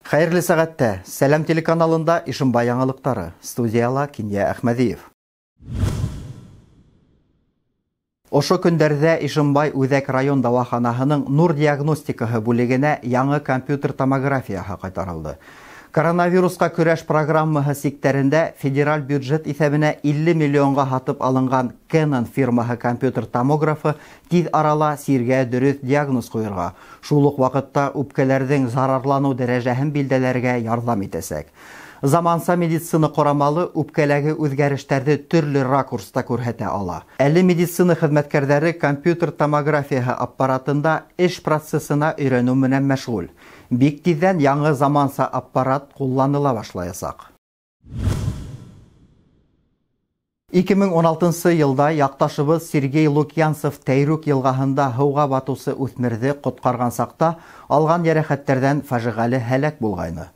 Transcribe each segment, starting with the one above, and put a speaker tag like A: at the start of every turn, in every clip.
A: Хәерле сәгатьтә Сәлам телеканалында Ишембай яңалыктары. Студияла Киния Әхмәдиев. Ошо көндәрдә Ишембай Үҙәк район дауаханаһының Нур диагностикаһы бүлегенә яңы компьютер томографияһы кайтарылды. Коронавируска көрәш программаһы сиктәрендә федераль бюджет исәбенә 50 миллионга һатып алынган Canon фирмаһы компьютер томографы тиз арала сиргә дөрес диагноз куярга, шул ук вакытта үпкәләрнең зарарлану дәрәҗәһен билдәләргә ярдәм итәсәк. Заманса медицина корамалы үпкәләге үзгәрешләрне төрле ракурста күрһәтә ала. Әле медицина хезмәткәрләре компьютер томографияһы аппаратында эш процессына өйрәнү менән мәшгуль. Бик тиздән яңы заманса аппарат кулланыла башлаячак. 2016 елда якташыбыз Сергей Лукьянцев Тәйрүк елгаһында һыуга батусы үсмерде коткарган сакта алган ярәхәтләрдән фаҗигале һәлак булгайны.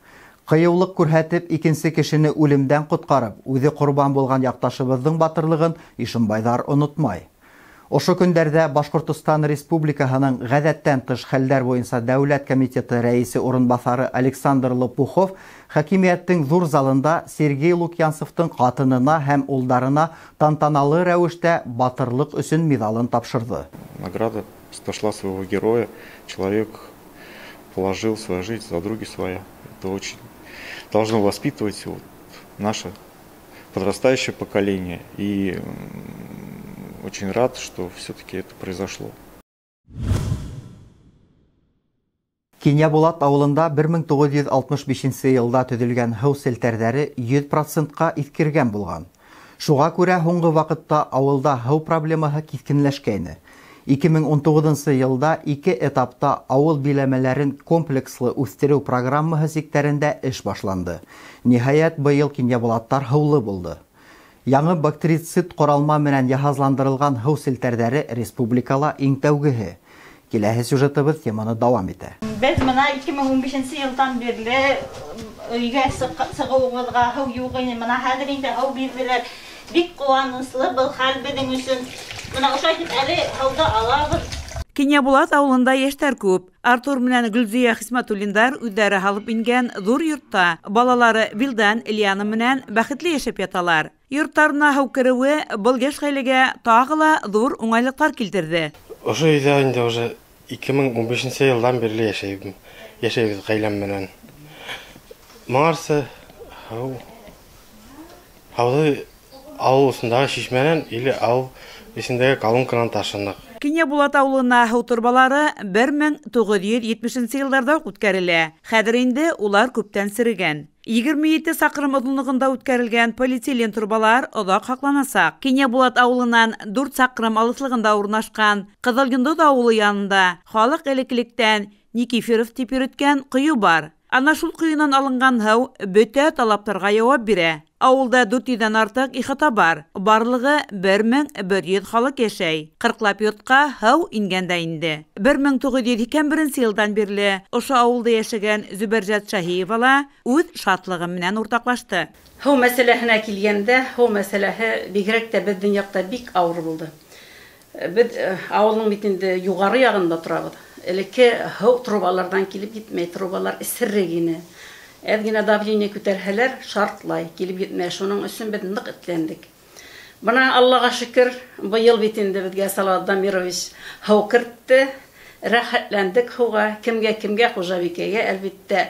A: Кыюлык күрһәтеп, икенче кешене үлемдән коткарып, үзе курбан булган якташыбызның батырлыгын Ишембайдар онытмай. Ошо көндәрдә Башкортстан Республикаһының гадәттән тыш хәлләр буенча Дәүләт комитеты рәисе орынбасары Александр Лопухов хакимияттың зур залында Сергей Лукьянцевтың катынына һәм улдарына тантаналы рәвештә батырлык өчен медалын тапшырды.
B: Награда спасла своего героя. Человек положил свою жизнь за други своя. Это очень должно воспитывать наше подрастающее поколение. И очень рад, что все-таки это произошло.
A: Кинябулат авылында 1965 елда төзелгән һыу селтәрләре 100%-ка искергән булган. Шуңа күрә һуңгы вакытта авылда һыу проблемаһы кискенләшкәйне. 2019 елда 2 этапта авыл биләмәләрен комплекслы үстерү программаһы сектәрендә эш башланды. Ниһаять, быел Кинябулаттар һаулы булды. Яңы бактерицид коралма менән яһазландырылган һыу селтәрләре республикала иң тәүгеһе. Киләһе сюжетыбыз теманы дәвам итә.
C: Без менә 2015 елдан бирле өйгә сыгуыбызга һыу юк иде. Менә хәзер инде һыу бирделәр. Бик куанычлы был хәл безнең өчен. Менә ошо әле һауда алабыз.
D: Кинябулат авылында яшьтәр күп. Артур менән Гөлзия Хисмәтуллиндар үҙләре һалып ингән зур йортта балалары Билдан, Ильяна менән бәхетле яшәп яталар. Йорттарына һыу керүе был яшь гаиләгә тагы ла зур уңайлыклар килтерде.
E: Ошо өйдә инде уже 2015 елдан бирле яшәйбез гаиләм менән. Моңарсы һауды авыл усындагы шишмәнән или авыл исендәге колонкадан ташындык.
D: Кинябулат авылына һыу турбалары 1970 елларда үткәрелә. Хәзер инде улар күптән сирегән. 27 сакрым озынлыгында үткәрелгән полиэтилен турбалар оҙаҡ һаҡланасаҡ. Кинябулат ауылынан 4 сакрым алыҫлығында урынашҡан Ҡыҙылйондоҙ ауылы янында халыҡ элеклектән Никифиров тип йөрөткән ҡойо бар. Ана шул ҡойонан алынған һыу бөтә талаптарға яуап бирә. Авылда 400-дән артык ихата бар. Барлығы 1100 халык йәшәй. 40 йортҡа һыу ингәндә инде. 1921 елдан бирле ошо авылда йәшәгән Зөбәржәт Шаһиевала үҙ шатлығы менән уртаҡлашты.
F: Һыу мәсьәләһенә килгәндә, һыу мәсьәләһе бигерәк тә безнең яҡта бик ауыр булды. Без авылның бит инде юғары яғында торабыҙ. Элекке һыу трубалардан килеп етмәй, трубалар эсеррәк ине. Әҙгенә давление күтәрһәләр, шартлай килеп етмәй. Шуның өсөн беҙ ныҡ этләндек. Бына Аллаға шөкөр, быйыл бит инде беҙгә Салауат Дамирович һыу кертте. Рәхәтләндек һыуға, кемгә хужабикәгә, әлбиттә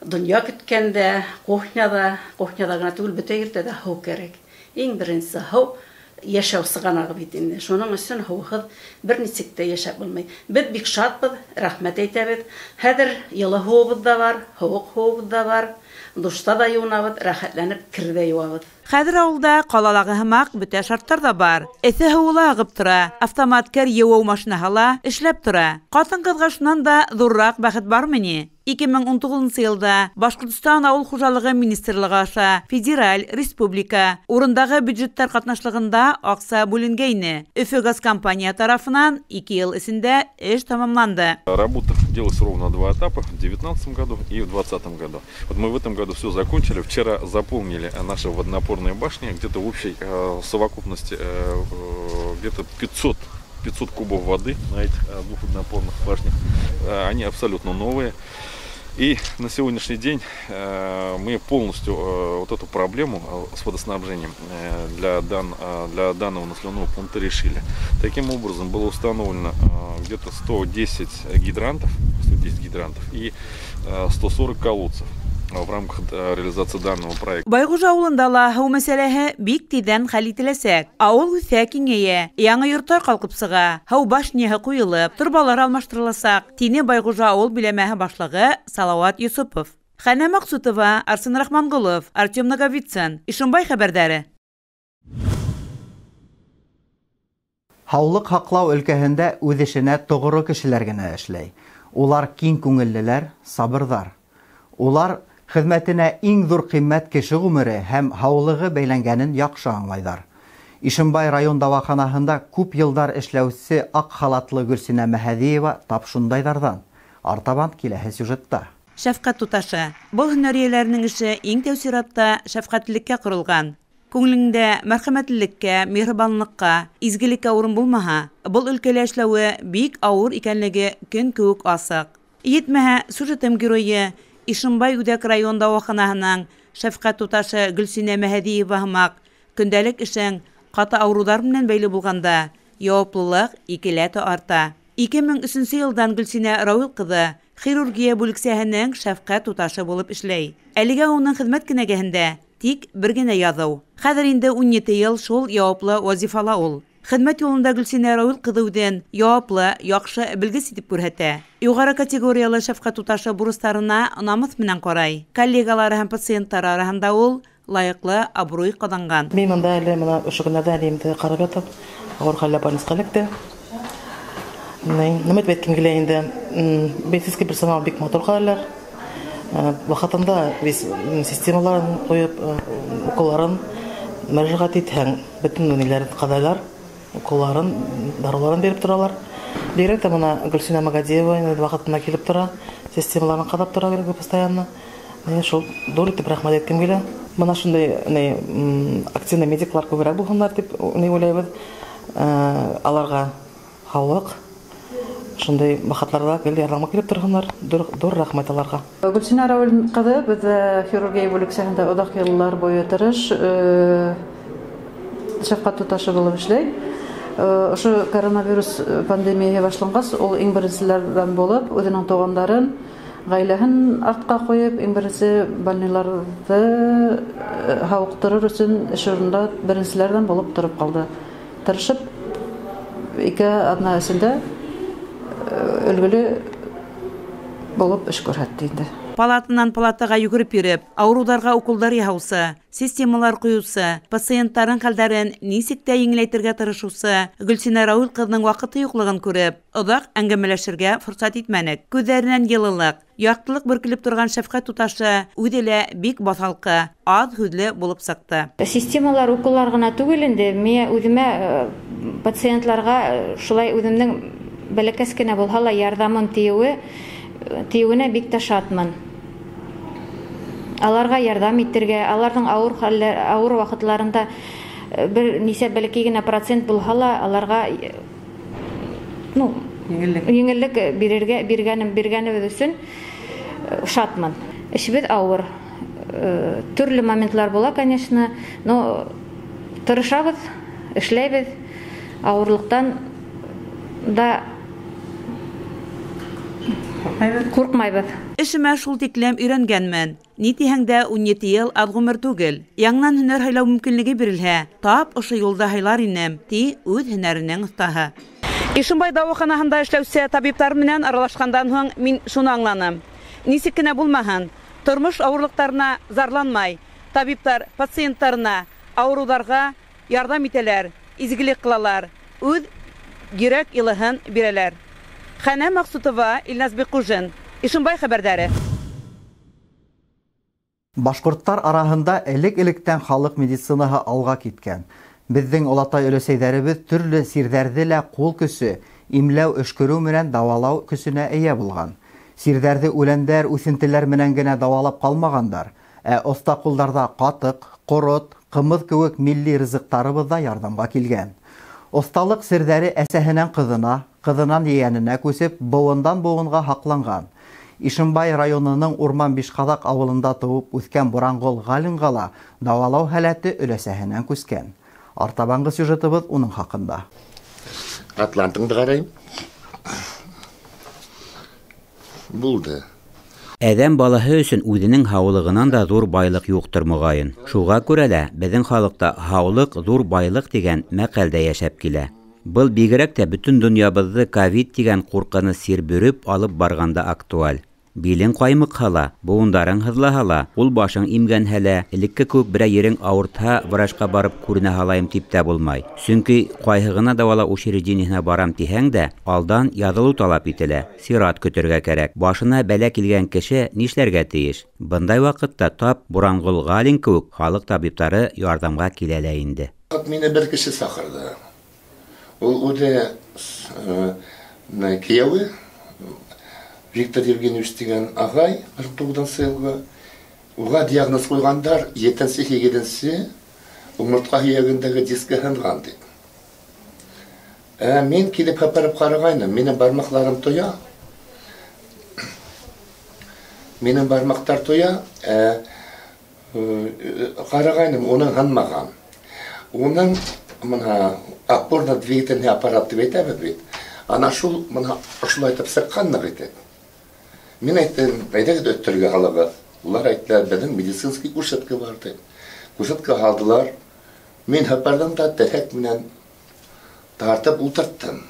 F: донъя көткәндә, кухняда гына түгел, бөтә ерҙә дә һыу кәрәк. Иң беренсе һыу йәшәү сығанағы бит инде. Шуның өсөн һыуһыҙ бер нисек тә йәшәп булмай. Беҙ бик шатбыҙ, рәхмәт әйтәбеҙ. Хәҙер йылы һыуыбыҙ да бар, һыуыҡ һыуыбыҙ да бар. Душта да юынабыҙ, рәхәтләнеп керҙә юабыҙ.
D: Хәҙер ауылда ҡалалағы һымаҡ бөтә шарттар да бар. Эҫе һыуы ла ағып тора, автомат кәр йыуыу машинаһы ла эшләп тора. Ҡатын-ҡыҙға шунан да ҙурыраҡ бәхет бармы ни? 2019 елда Башҡортостан ауыл хужалығы министрлығы аша федераль, республика, урындағы бюджеттар ҡатнашлығында аҡса бүленгәйне. Өфө газ компания тарафынан 2 йыл эсендә эш тамамланды.
G: Работа делалась ровно 2 этапа, в 2019 году и в 2020 году. Вот мы в этом году все закончили. Вчера заполнили наши водонапорные башни, где-то в общей совокупности где-то 500 кубов воды на этих двух водонапорных башнях. Они абсолютно новые. И на сегодняшний день мы полностью вот эту проблему с водоснабжением для данного населенного пункта решили. Таким образом было установлено где-то 110 гидрантов и 140 колодцев в рамках реализации данного проекта.
D: Байгужа ауылында ла һау мәсьәләһе бик тиҙҙән хәл ителәсәк. Ауыл үҫә, киңәйә, яңы йорттар ҡалҡып сыға, һау башняһы ҡуйылып, торбалар алмаштырыласаҡ, тине Байгужа ауыл биләмәһе башлығы Салауат Юсупов. Хәнә Мaqсутова, Арсен Рахманғолов, Артем Наговицын, Ишембай хәбәрҙәре.
A: Һаулыҡ һаҡлау өлкәһендә үҙ эшенә тоғро кешеләр генә эшләй. Улар киң күңеллеләр, сабырҙар. Улар хеҙмәтенә иң ҙур ҡиммәт кеше ғүмере һәм һаулығы бәйләнгәнен яҡшы аңлайҙар. Ишембай район дауаханаһында күп йылдар эшләүсе аҡ халатлы Гөлсинә Мәһәҙиева тап шундайҙарҙан. Артабан киләһе сюжетта.
D: Шәфҡәт туташы. Был һөнәриәләрнең эше иң тәү сиратта шәфҡәтлеккә ҡоролған. Күңелеңдә мәрхәмәтлелеккә, миһырбанлыҡҡа, изгелеккә урын булмаһа, был өлкәлә эшләүе бик ауыр икәнлеге көн кеүек асыҡ. Етмәһә, сюжетым геройы Ишембай Үҙәк район дауаханаһының шәфҡәт туташы Гөлсинә Мәһәҙиева һымаҡ көндәлек эшең ҡаты ауырыуҙар менән бәйле булғанда яуаплылыҡ икеләтә арта. 2003 йылдан Гөлсинә Рауил ҡыҙы хирургия бүлексәһенең шәфҡәт туташы булып эшләй. Әлегә уның хеҙмәт кенәгәһендә тик бер генә яҙыу. Хәҙер инде 17 йыл шул яуаплы вазифала ул. Хеҙмәт юлында Гөлсинә Рауил ҡыҙы үҙен яуаплы, яҡшы белгес итеп күрһәтә. Юғары категориялы шәфҡәт туташы бурыстарына намыҫ менән ҡарай. Коллегалары һәм пациенттар араһында ул лайыҡлы абруй ҡаҙанған.
H: Мин мында әле мына ошо көннәрҙә әлемде ҡарап ятып, ауыр хәлдә больницҡа эләкте. Нәмәт әйткән килә инде, медицинский персонал бик матур ҡалалар. Ваҡытында системаларын ҡуйып, уколларын мөрәжәғәт итһәң, бөтөн ниләрен ҡаҙайлар, уколларын, дарыларын биреп торалар. Бигерәк тә мына Гөлсинә Мәгәдиева ваҡытында килеп тора, системаларын ҡаҙап тора постоянно. Шул ҙур итеп рәхмәт әйткәм килә. Мына шундай активный медиклар күберәк булһындар дип уйлайбыҙ. Аларға һаулыҡ, шундай ваҡытларҙа ярҙамға килеп торһондар. Ҙур рәхмәт аларға.
F: Гөлсинә Рауил ҡыҙы беҙ хирургия бүлексәһендә оҙаҡ йыллар буйы тырыш шәфҡәт туташы булып эшләй. Ошо коронавирус пандемияһы башланғас, ул иң беренселәрҙән булып, үҙенең туғандарын, ғаиләһен артҡа ҡуйып, иң беренсе больниларҙы һауыҡтырыр өсөн эш урынында беренселәрҙән булып тороп ҡалды. Тырышып, 2 аҙна эсендә өлгөлө булып эш күрһәтте инде.
D: Палатанан палатаға йүгереп йөрөп, ауырыуҙарға уколдар яһаусы, системалар ҡуйыусы, пациенттарын хәлдәрен нисек тә еңеләйтергә тырышыусы Гөлсинә Рауил ҡыҙының ваҡыты юҡлығын күреп, оҙаҡ әңгәмәләшергә форсат итмәнек. Күҙҙәренән йылылыҡ, яҡтылыҡ бөркөлөп торған шәфҡәт туташы үҙе лә бик баҫалҡы, аҙ һүҙле булып сыҡты.
I: Системалар, уколлар ғына түгел инде, миңә үҙемә пациентларға шулай үҙемнең бәләкәс кенә булһа ла ярҙамым тейеүенә бик тә шатмын. Аларға ярҙам итергә, аларҙың ауыр ваҡытларында бер нисә бәләкәй генә процент булһа ла, аларға еңеллек биргәнебеҙ өсөн шатмын. Эшебеҙ ауыр. Төрлө моментлар була, конечно, но тырышабыҙ, эшләйбеҙ, ауырлыҡтан да ҡурҡмайбыҙ.
D: Эшемә шул тиклем өйрәнгәнмен. Ни тиһәң дә 17 йыл аҙ ғүмер түгел. Яңынан һөнәр һайлау мөмкинлеге бирелһә, тап ошо юлда һайлар инем, ти үҙ һөнәренең оҫтаһы. Ишембай дауаханаһында эшләүсе табиптар менән аралашҡандан һуң мин шуны аңланым. Нисек кенә булмаһын, тормош ауырлыҡтарына зарланмай, табиптар пациенттарына, ауырыуҙарға ярҙам итәләр, изгелек ҡылалар, үҙ йөрәк илыһын бирәләр. Хәнә Мaqсутова, Илназ Бекужин, Ишембай хәбәрҙәре.
A: Башҡорттар араһында элек-электән халыҡ медицинаһы алға киткән. Беҙҙең олатай өләсәйҙәребеҙ төрлө сирҙәрҙе лә ҡул көсө, имләү, өшкөрөү менән дауалау көсөнә эйә булған. Сирҙәрҙе үләндәр, үҫентеләр менән генә дауалап ҡалмағандар, оҫта ҡулдарҙа ҡатыҡ, ҡорот, ҡымыҙ кеүек милли ризыҡтарыбыҙ ҙа ярҙамға килгән. Оҫталыҡ сирҙәре әсәһенән ҡыҙына, ҡыҙынан ейәненә күсеп, быуындан быуынға һаҡланған. Ишембай районының Урман Бишҡаҙаҡ ауылында тыуып үҫкән Буранғол Ғалинға ла дауалау һәләте өләсәһенән күскән. Артабанғы сюжетыбыҙ уның хаҡында.
J: Атлантыңды ҡарайым. Булды.
K: Әҙәм балаһы өсөн үҙенең һаулығынан да ҙур байлыҡ юҡтыр моғайын. Шуға күрә лә беҙҙең халыҡта һаулыҡ ҙур байлыҡ дигән мәҡәлдә йәшәп килә. Был бигерәк тә бөтөн донъябыҙҙы ковид дигән ҡурҡыныс сирбөрөп алып барғанда актуаль. Билең ҡаймыҡһа ла, быуындарың һыҙлаһа ла, ул башың имгәнһә лә, элекке кеүек берәй ерең ауыртһа, врачҡа барып күренә һалайым тип тә булмай. Сөнки ҡайһы ғына дауалау учреждениеһына барам тиһәң дә, алдан яҙылыу талап ителә. Сират көтөргә кәрәк. Башына бәлә килгән кеше нишләргә тейеш? Бындай ваҡытта тап Буранғол Ғалин кеүек халыҡ табиптары ярҙамға килә лә инде.
J: Мине бер кеше саҡырҙы. Ул үҙе кейәүе Виктор Евгеньевич деген ағай 49-сы йылғы уға диагноз қойғандар 7-8-ші умыртқа һөйәгендәге дискә һынған дип. Мен килеп һәпәреп ҡарағайным, минең бармаҡларым тоя. Минең бармаҡтар тоя, ҡарағайным, уның һынмаған. Уның опорно-двигательный аппарат дип әйтәбеҙ бит. Ана шул ошолай итеп сыҡҡанныҡ итеп. Мен әйттем, әйҙәгеҙ өттөргә һалығыҙ. Улар әйттеләр, беҙҙең медицинский күрсәткә бар дип. Күрсәткә һалдылар. Мин һәпәрҙем дә терһәк менән тартып ултырттым.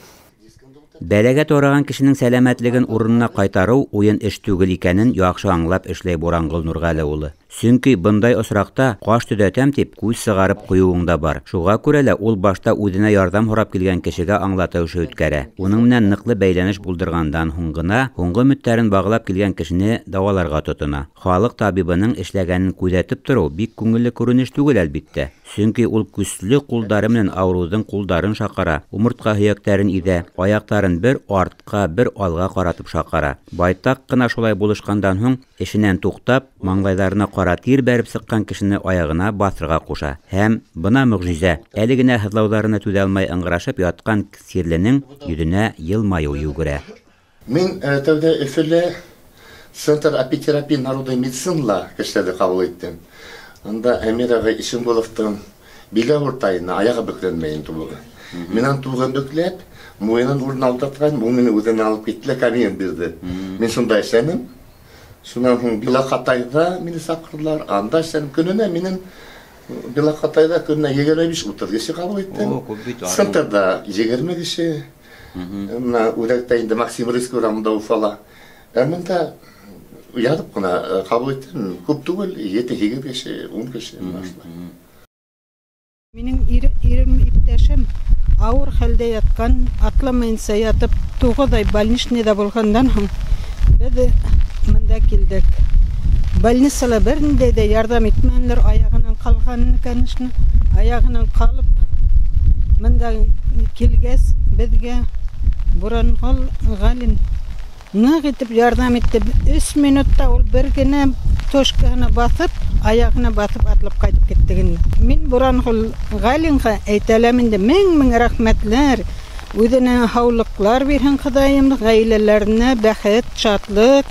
K: Бәләгә тараған кешенең сәләмәтлеген урынына ҡайтарыу уйын эш түгел икәнен яҡшы аңлап эшләй Буранғол Нурғәле улы. Сөнки бындай осраҡта ҡаш төҙәтәм тип күҙ сығарып ҡуйыуың да бар. Шуға күрә лә ул башта үҙенә ярҙам һорап килгән кешегә аңлатыусы үткәрә. Уның менән ныҡлы бәйләнеш булдырғандан һуң ғына һуңғы өмөттәрен бағлап килгән кешене дауаларға тотона. Халыҡ табибының эшләгәнен күҙәтеп тороу бик күңелле күренеш түгел, әлбиттә. Сөнки ул көслө ҡулдары менән ауырыуҙың ҡулдарын шаҡара, умыртҡа һөйәктәрен иҙә, аяҡтарын бер артҡа, бер алға ҡаратып шаҡара. Байтаҡ ҡына шулай булышҡандан һуң, эшенән туҡтап, маңлайҙарына ҡара тир бәреп сыҡҡан кешене аяғына баҫырға ҡуша. Һәм бына мөғжизә, әле генә һыҙлауҙарына түҙә алмай ыңғырашып ятҡан сирленең йөҙөнә йылмайыу йүгерә.
J: Мин тәүҙә Өфөлә Центр апитерапия народной медицинала кешеләрҙе ҡабул иттем. Анда Әмир ағай Ишембуловтың биле ауыртайына аяғы бөкләнмәйен тулығы. Менән туғын бөкләп, муйынын урын алдатқан, ул мине үҙенә алып киттеләр, камин бирҙе. Мин шунда эшләнем. Шунан һуң Билаҡатайҙа мине саҡырҙылар. Анда эшләнем. Көнөнә минең Билаҡатайҙа көнөнә 25-30 кеше ҡабул иттем. Центрда 20 кеше. Үҙәктә инде Максим Рыйский урамында Уфала. Мында яҙып ҡына ҡабул иттем. Күп түгел, 7-8 кеше, 10 кеше.
L: Минең ирем иптәшем ауыр хәлдә ятҡан, атламайынса ятып, 9 ай больничныйҙа булғандан һуң беҙ мында килдек. Больницала бер ниндәй ҙә ярҙам итмәнеләр, аяғынан ҡалғанын, конечно. Аяғынан ҡалып, мында килгәс, беҙгә Буранғол Ғалин ныҡ итеп ярҙам итте. 3 минутта ул бер генә тошкаһына баҫып, аяғына баҫып атлап ҡайтып китте. Мин Буранғол Ғалинға әйтәләм инде, мең рәхмәтләр. Үҙенә һаулыҡлар бирһен Хоҙайым, ғаиләләренә бәхет, шатлыҡ.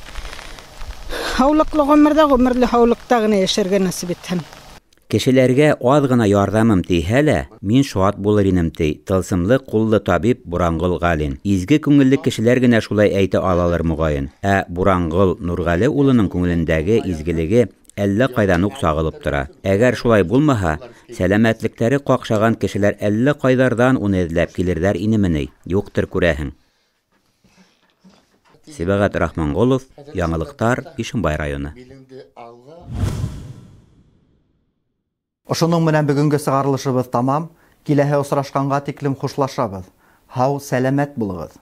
L: Һаулыҡлы ғүмерҙә, ғүмерле һаулыҡта ғына йәшәргә насип итһен.
K: Кешеләргә аҙ ғына ярҙамым тейһә лә, мин шат булыр инем ти, тылсымлы ҡуллы табип Буранғол Ғалин. Изге күңелле кешеләр генә шулай әйтә алалыр моғайын. Ә Буранғол Нурғәле улының күңелендәге изгелеге әллә ҡайҙан уҡ сағылып тора. Әгәр шулай булмаһа, сәләмәтлектәре ҡаҡшаған кешеләр әллә ҡайҙарҙан уны эҙләп килерҙәр инемене? Юҡтыр, күрәһең. Сибәғәт Рахманғолов, Яңылыҡтар, Ишембай районы.
A: Ошоноң менән бөгөнгө сығарылышыбыҙ тамам. Киләһе осрашҡанға тиклем хушлашабыҙ. Һау, сәләмәт булығыҙ.